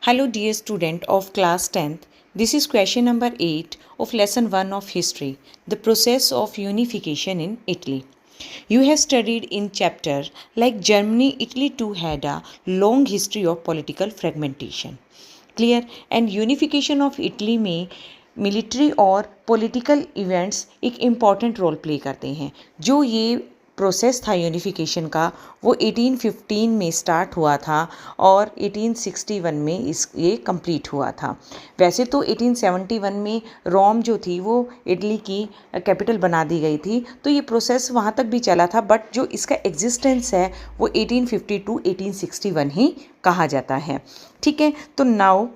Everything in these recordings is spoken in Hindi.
Hello dear student of class 10th. This is question number 8 of lesson 1 of history, the process of unification in Italy. You have studied in chapter like Germany, Italy too had a long history of political fragmentation. Clear? And unification of Italy में मिलिट्री और पॉलिटिकल इवेंट्स एक इम्पॉर्टेंट रोल प्ले करते हैं. जो ये प्रोसेस था यूनिफिकेशन का वो 1815 में स्टार्ट हुआ था और 1861 में ये कंप्लीट हुआ था. वैसे तो 1871 में रोम जो थी वो इटली की कैपिटल बना दी गई थी, तो ये प्रोसेस वहाँ तक भी चला था, बट जो इसका एग्जिस्टेंस है वो 1852 1861 ही कहा जाता है. ठीक है, तो now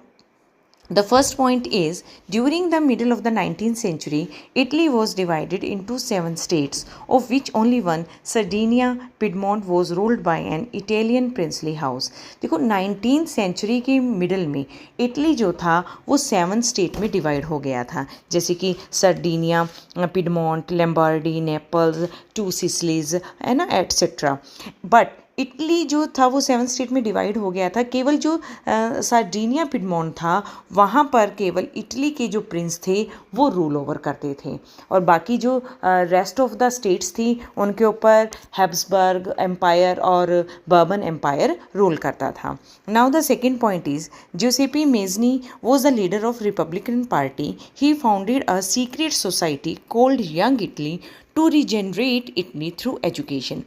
the first point is, during the middle of the 19th century, Italy was divided into 7 states, of which only one, Sardinia, Piedmont, was ruled by an Italian princely house. देखो 19th century के मिडल में इटली जो था वो 7 स्टेट में डिवाइड हो गया था, जैसे कि सर्डिनिया, पिडमोंट, लैम्बार्डी, नेपल्स, 2 सिसिलीज है ना, एटसेट्रा. बट इटली जो था वो 7 स्टेट में डिवाइड हो गया था. केवल जो सार्डिनिया पिडमोंट था वहाँ पर केवल इटली के जो प्रिंस थे वो रूल ओवर करते थे, और बाकी जो रेस्ट ऑफ द स्टेट्स थी उनके ऊपर हैब्सबर्ग एम्पायर और बर्बन एम्पायर रूल करता था. Now the second point is, Giuseppe Mazzini was the leader of Republican party. He founded a secret society called Young Italy to regenerate Italy through education.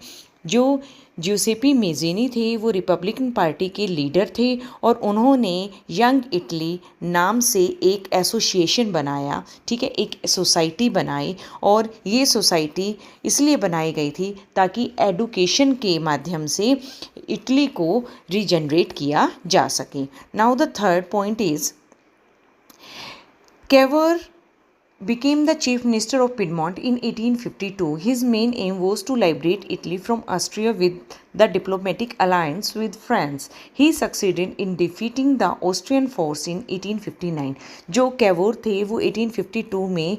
जो ज्यूसेपी मेज़ीनी थे वो रिपब्लिकन पार्टी के लीडर थे और उन्होंने यंग इटली नाम से एक एसोसिएशन बनाया. ठीक है, एक सोसाइटी बनाई, और ये सोसाइटी इसलिए बनाई गई थी ताकि एडुकेशन के माध्यम से इटली को रीजनरेट किया जा सके. Now the third point is, Cavour became the chief minister of Piedmont in 1852. His main aim was to liberate Italy from Austria with the diplomatic alliance with France. He succeeded in defeating the Austrian force in 1859. जो कैवोर थे वो 1852 में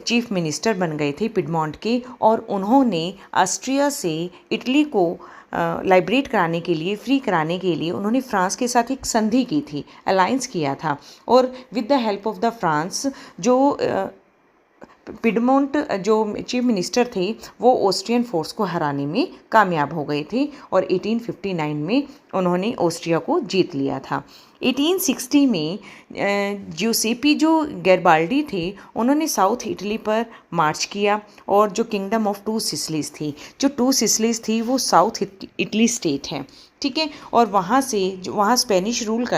चीफ मिनिस्टर बन गए थे पिडमोंट के, और उन्होंने ऑस्ट्रिया से इटली को लाइब्रेट कराने के लिए, फ्री कराने के लिए उन्होंने फ्रांस के साथ एक संधि की थी, अलायंस किया था, और with the help of the France जो पिडमोंट जो चीफ मिनिस्टर थे वो ऑस्ट्रियन फोर्स को हराने में कामयाब हो गए थे, और 1859 में उन्होंने ऑस्ट्रिया को जीत लिया था. 1860 में ज्यूसेपी जो गैरबाल्डी थे उन्होंने साउथ इटली पर मार्च किया, और जो किंगडम ऑफ 2 सिसिलीज थी, जो 2 सिसिलीज थी वो साउथ इटली स्टेट है. ठीक है, और वहाँ से जो वहाँ स्पेनिश रूल कर